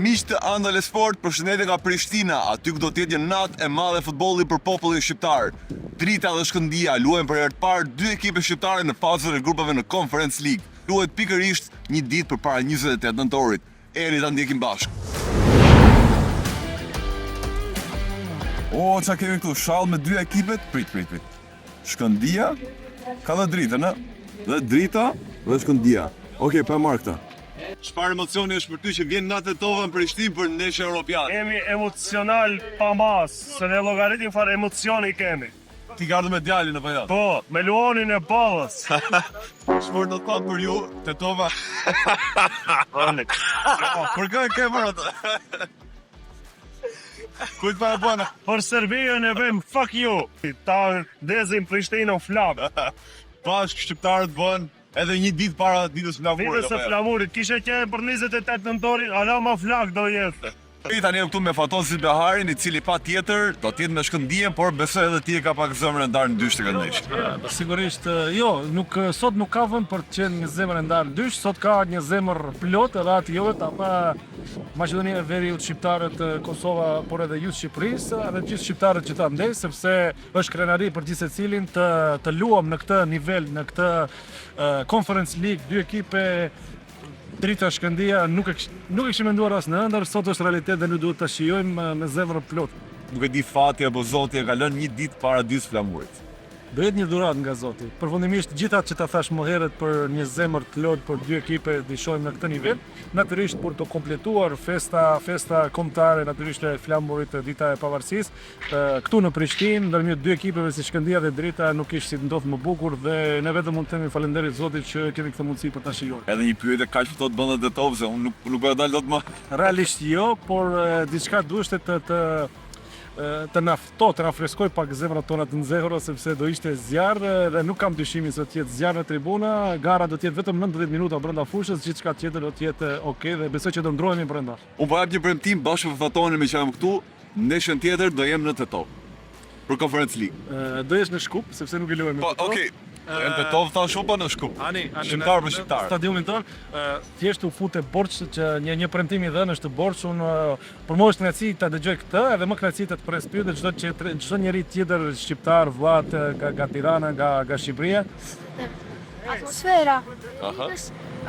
Miq të Andale Sport, përshëndetje nga Prishtina, aty ku do të jetë një natë e madhe futbolli për popullin shqiptar. Drita dhe Shkëndija luajnë për herë të parë dy ekipe shqiptare në fazën e grupeve në Conference League. Luhet pikërisht një ditë përpara 28 nëntorit. Eri ta ndjekim bashkë. O, qa kemi këtu? Shall me dy ekipet? Prit. Shkëndija ka dhe Dritën, a? Dhe Drita dhe Shkëndija. Okej, pa marrë këta. Çfarë emocioni është për ty që vjen natë tova në Prishtinë për ndeshje europiane? Jemi emocional pa mas, se ne llogaritim fare emocioni kemi. Ti ka ardhur me djalin apo jo? Po, me Luonin e ballës. Çfarë do të thotë për ju Tetova? Për kë ke marrë atë? Kujt pa e bona? Për Serbijën e vëm fuck you. Ta ndezim Prishtinën flak. Bashkë shqiptarët bën edhe një ditë para ditës së flamurit. Ditës së flamurit, kishe qenë për 28 nëntorin, ala ma flak do jetë. Tani jam këtu me Fatosin Beharin, i cili patjetër do të jetë me Shkëndijën, por besoj edhe ti e ka pak zëmrën e ndarë në dysh të këndeshit. Sigurisht, jo, sot nuk ka vend për të qenë një zemër e ndarë në dysh, sot ka një zemër plot edhe aty jovet, ama Maqedonia e Veriut, shqiptarët Kosova, por edhe ju Shqipërisë, edhe gjithë shqiptarët që ta ndej, sepse është krenari për gjithë secilin të luam në këtë nivel, në këtë Conference League, dy ekipe. Drita Shkëndija nuk e kishim menduar as në ëndër, sot është realitet dhe ne duhet ta shijojmë me zemrën plot. Nuk e di fati apo Zoti e ka lënë një ditë para ditës flamurit. Do jetë një dhuratë nga Zoti. Përfundimisht gjithat që ta thash më herët për një zemër të plot për dy ekipe të shohim në këtë nivel, natyrisht për të kompletuar festa kombëtare natyrisht e flamurit dita e pavarësisë, këtu në Prishtinë ndërmjet dy ekipeve si Shkëndija dhe Drita nuk ishte si të ndodh më bukur dhe ne vetëm mund të themi falënderit Zotit që kemi këtë mundësi për ta shijuar. Edhe një pyetje kaq ftohtë bën edhe Tetov se unë nuk do dal dot më. Realisht jo, por diçka duhet të na freskoj pak zemrat tona të nxehura sepse do ishte zjarr dhe nuk kam dyshimin se do të jetë zjarr në tribuna, gara do të jetë vetëm 90 minuta brenda fushës, gjithçka tjetër do të jetë okay dhe besoj që do ndrohemi brenda. Unë po jap një premtim bashkë me Fatonin me që jam këtu, ndeshjen tjetër do jem në Tetov. Për Conference League. Do jesh në Shkup sepse nuk i luajmë. Po, okay. Në Tetov ta shoh pa në Shkup. Shqiptar për shqiptar. Stadiumin ton, thjesht u fute borxh që një premtim i dhënë është borxh, unë për mua është kënaqësi ta dëgjoj këtë edhe më kënaqësi të pres pyetje çdo njeri tjetër shqiptar vllat nga Tirana, nga Shqipëria. Atmosfera. Aha.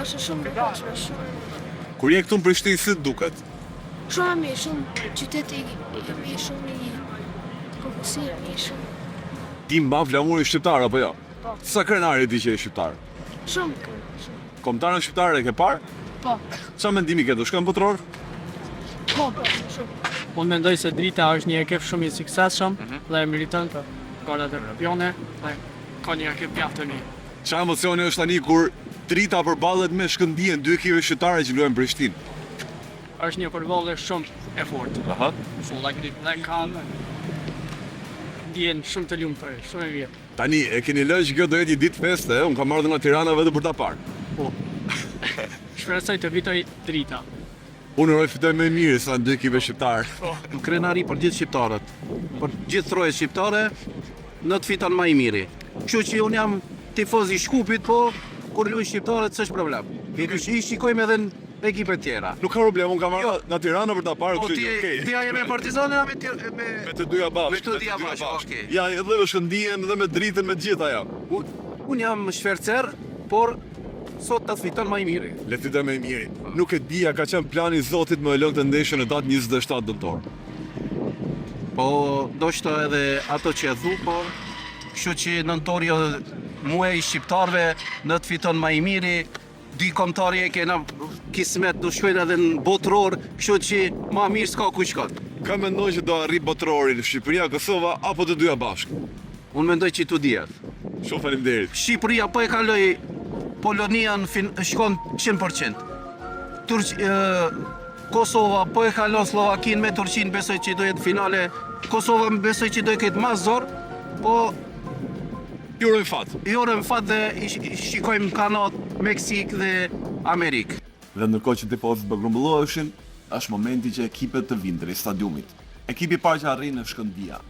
Është shumë e bukur, shumë. Kur je këtu në Prishtinë si duket? Shumë mirë, shumë qyteti i mirë, shumë i kokësia mirë, shumë. Ti mban flamurin shqiptar apo jo? Po. Sa krenari ti që je shqiptar? Shumë. Kombëtarën shqiptare e ke parë? Po. Çfarë mendimi ke? Do shkon botror? Po, shumë. Unë mendoj se Drita është një ekip shumë i suksesshëm dhe meriton të golat e kampione dhe ka një ekip mjaft të mirë. Çfarë emocioni është tani kur Drita përballet me Shkëndijën, dy ekipe shqiptare që luajnë në Prishtinë? Është një përballje shumë e fortë. Aha. Shumë lagrit dhe kanë ndjen shumë të lumtur, shumë e mirë. Tani e keni lënë që kjo do jetë një ditë feste, unë kam ardhur nga Tirana vetëm për ta parë. Po. Shpresoj të fitoj Drita. Unë uroj fitoj më mirë sa dy ekipe shqiptare. Krenari për gjithë shqiptarët, për gjithë trojet shqiptare, në të fiton më i miri. Kështu që unë jam tifoz i Shkupit, po kur luajnë shqiptarët s'është problem. I shikojmë edhe në ekipet tjera. Nuk ka problem, unë kam ardhur nga Tirana për ta parë, Po kështu që okay. ti je me Partizanin a me Me të dyja bashkë. Me të dyja bashkë, okay. Ja, edhe me Shkëndijën dhe me Dritën me të gjitha ja. Unë jam shfercer, por sot ta fiton më i miri. Le të fitojmë më i miri. Nuk e di, a ka qenë plani i Zotit më e lënë të ndeshjen në datë 27 nëntor. Po ndoshta edhe ato që e thu, po kështu që nëntori muaj i shqiptarëve në të fiton më i miri. Dy kombëtarë e kena kismet do shkojnë edhe në botror, kështu që më mirë s'ka ku shkon. Ka mendoj që do arri botrorin Shqipëria, Kosova apo të dyja bashkë? Unë mendoj që tu dihet. Shumë faleminderit. Shqipëria po e kaloi Polonia shkon 100%. Kosova po e kalon Slovakinë me Turqinë, besoj që do jetë finale. Kosova besoj që do ketë më zor, po Ju urojmë fat. Ju urojmë fat dhe shikojmë kanat Meksik dhe Amerikë. Dhe ndërkohë që tifozët po grumbulloheshin, është momenti që ekipet të vinë drejt stadiumit. Ekipi i parë që arrin në Shkëndija.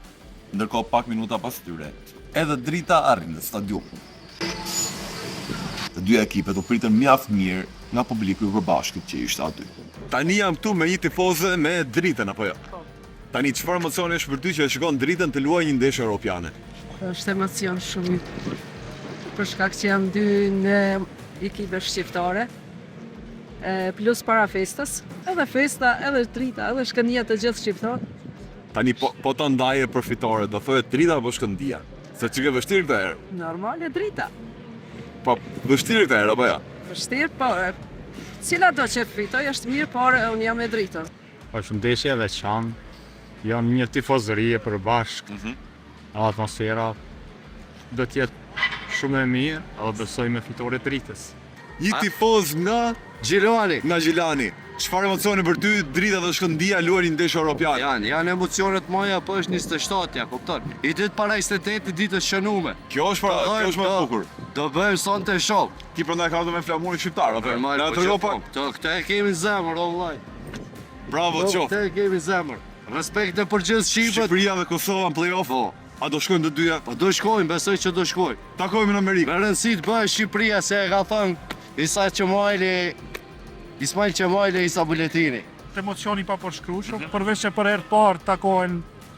Ndërkohë pak minuta pas tyre, edhe Drita arrin në stadium. Të dy ekipet u pritën mjaft mirë nga publiku i përbashkët që ishte aty. Tani jam këtu me një tifoze me dritën apo jo? Tani çfarë emocioni është për ty që e shikon dritën të luajë një ndeshje europiane? Është emocion shumë për shkak që janë dy në ekipe shqiptare. Plus para festës, edhe festa, edhe drita, edhe shkëndija të gjithë shqiptarë. Tani po ta ndaje për fitore, do thotë drita apo shkëndija? Se që ke vështirë këtë herë? Normale drita. Po vështirë këtë herë apo jo? Vështirë, po cila do që fitoj është mirë, por unë jam e dritën. Është ndeshje veçantë, janë një tifozëri e përbashkë, atmosfera do t'jetë shumë e mirë, edhe besoj me fitore të dritës. Një tifoz nga Gjilani. Çfarë emocioni për ty drita dhe shkëndija luajnë një ndeshje europiane? Janë emocionet moja, po është 27-ja, kupton? I ditë para 28 ditës shënume. Kjo është më e bukur. Do bëjmë sonte show. Ti prandaj ka me flamurin shqiptar apo? Normal, Na po tregon që pak. Këtë e kemi në zemër, o vllai. Bravo qof. Këtë e kemi në zemër. Respekte për gjithë Shqipët. Shqipëria dhe Kosova në play-off. A do shkojnë të dyja? Po do shkojmë, besoj që do shkojmë. Takojmë në Amerikë. Me rëndësi të bëhet Shqipëria se e ka thënë Ismail Qemajli Isa Buletini. Emocioni pa përshkrueshëm, përveç që për herë të parë takohen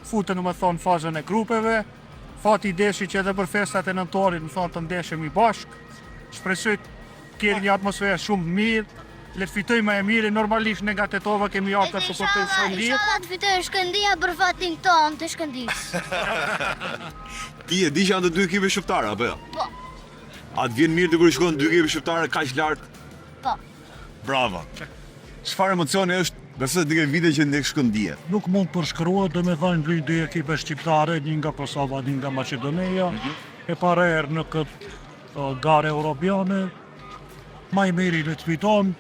futen fazën e grupeve. Fati i deshi që edhe për festat e nëntorit më thonë të ndeshemi bashkë. Shpresoj të ketë një atmosferë shumë mirë. Le të fitojmë më e mirë, normalisht ne nga Tetova kemi ardhur të suportojmë Shkëndijën. Inshallah të fitojë Shkëndija për fatin tonë të Shkëndijës. Ti e di që janë të dy ekipe shqiptare apo jo? Po. A të vjen mirë të kur shkojnë dy ekipe shqiptare kaq lart? Po. Bravo. Çfarë emocioni është? Besoj të ke vite që ndek Shkëndija. Nuk mund përshkruhet, domethënë dy ekipe shqiptare, një nga Kosova, një nga Maqedonia, e para herë në këtë gare europiane. Më i miri le të fiton.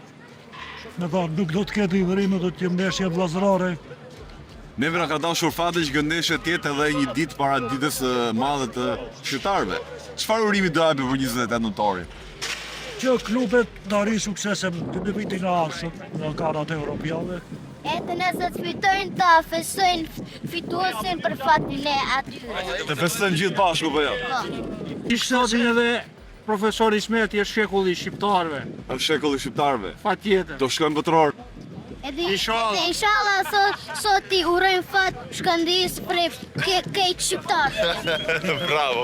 Në thonë, nuk do të ketë i vërime, do të jem ndeshje vllazërore. Neve na ka dashur fati që ndeshja të jetë edhe një ditë para ditës së madhe të shqiptarëve. Çfarë urimi do japi për 28 nëntorin? Që klubet të arrijë suksese në vitin e ardhshëm në garat europiane. Edhe nëse të fitojnë ta festojnë fituesin për fatin e atyre. Të festojmë gjithë bashku po jo? Ishtosin edhe profesori Ismeti është shekulli i shqiptarëve. Është shekulli i shqiptarëve. Patjetër. Do shkojmë botror. Inshallah sot i urojmë fat Shkëndijës për këtë shqiptar. Bravo.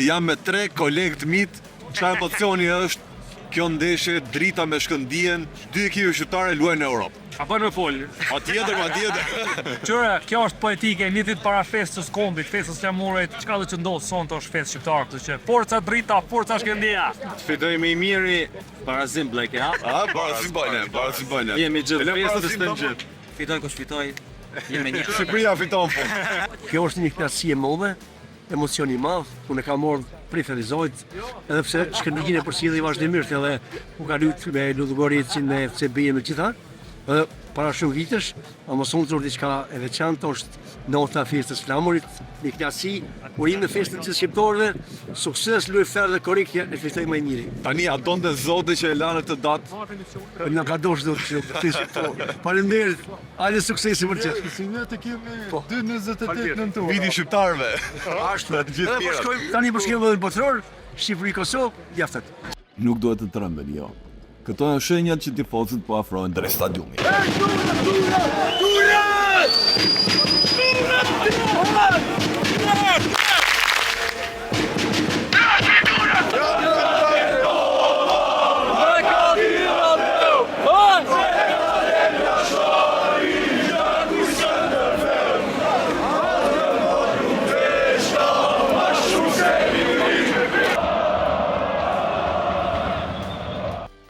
Jam me 3 kolegë të mit. Çfarë emocioni është kjo ndeshje drita me Shkëndijën, dy ekipe shqiptare luajnë në Europë. Apo në fol. Patjetër. Qëra, kjo është poetike, një ditë para festës kombit, festës flamurit, çka do të ndodhë sonte është festë shqiptare, kështu që forca drita, forca Shkëndija. Fitoj me i miri, parazim blek, ha? Para si bojnë. Jemi gjithë festës të gjithë. Fitoj kush fitoj, jemi një. Shqipëria fiton po. Kjo është një kënaqësi e madhe, emocion i madh, unë e kam marrë preferizojt, edhe pse Shkëndijën e përsilli vazhdimisht edhe u ka luajtur me Ludogoricin me FCB-n e gjitha. Edhe para shumë vitesh, ama sonë të diçka e veçantë është nota e festës flamurit, një kënaqësi, urim në festën e shqiptarëve, sukses luaj ferë dhe korriktje e festoj më i miri. Tani a donte zoti që e lanë këtë datë? Na ka dosh do të shqiptar. Faleminderit. Hajde suksesi për çfarë. Si ne të kemi 2.28 nëntor. Viti shqiptarëve. Ashtu. Të gjithë Edhe po shkojmë tani për shkëmbë botror, Shqipëri-Kosovë, djaftet. Nuk duhet të trembeni, jo. Këto janë shenjat që tifozët po afrohen drejt stadiumit.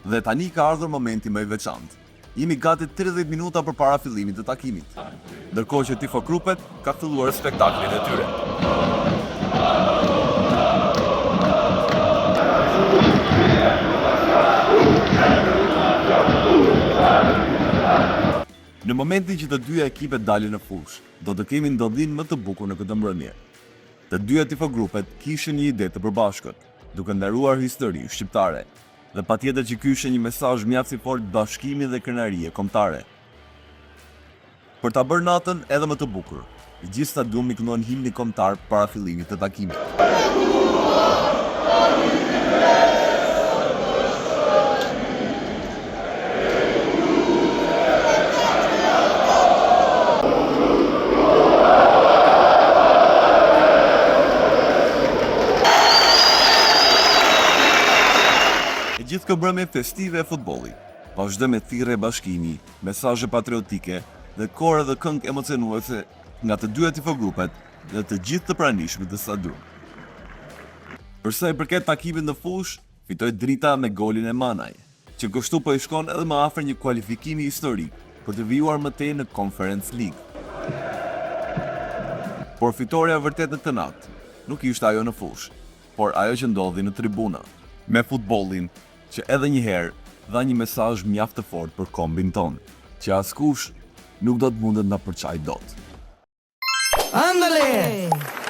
Dhe tani ka ardhur momenti më i veçantë. Jemi gati 30 minuta përpara fillimit të takimit. Ndërkohë që tifogrupet ka filluar spektaklin e tyre. Në momentin që të dyja ekipet dalin në fushë, do të kemi ndodhin më të bukur në këtë mbrëmje. Të dyja tifogrupet kishin një ide të përbashkët, duke ndaruar histori shqiptare. Dhe patjetër që ky ishte një mesazh mjaft i fortë bashkimi dhe krenarie kombëtare. Për ta bërë natën edhe më të bukur, i gjithë stadiumi këndon himni kombëtar para fillimit të takimit. gjithë këmbrëmje festive e futbollit, vazhdo me thirrje bashkimi, mesazhe patriotike dhe kore dhe këngë emocionuese nga të dyja tifogrupet dhe të gjithë të pranishmit të stadiumit. Përsa i përket takimit në fush, fitoi Drita me golin e Manaj, që kështu po i shkon edhe më afër një kualifikimi historik për të vijuar më tej në Conference League. Por fitoria vërtet në këtë natë nuk ishte ajo në fush, por ajo që ndodhi në tribuna, me futbollin që edhe një herë dha një mesazh mjaft të fortë për kombin ton, që askush nuk do të mundet na përçaj dot. Ándale!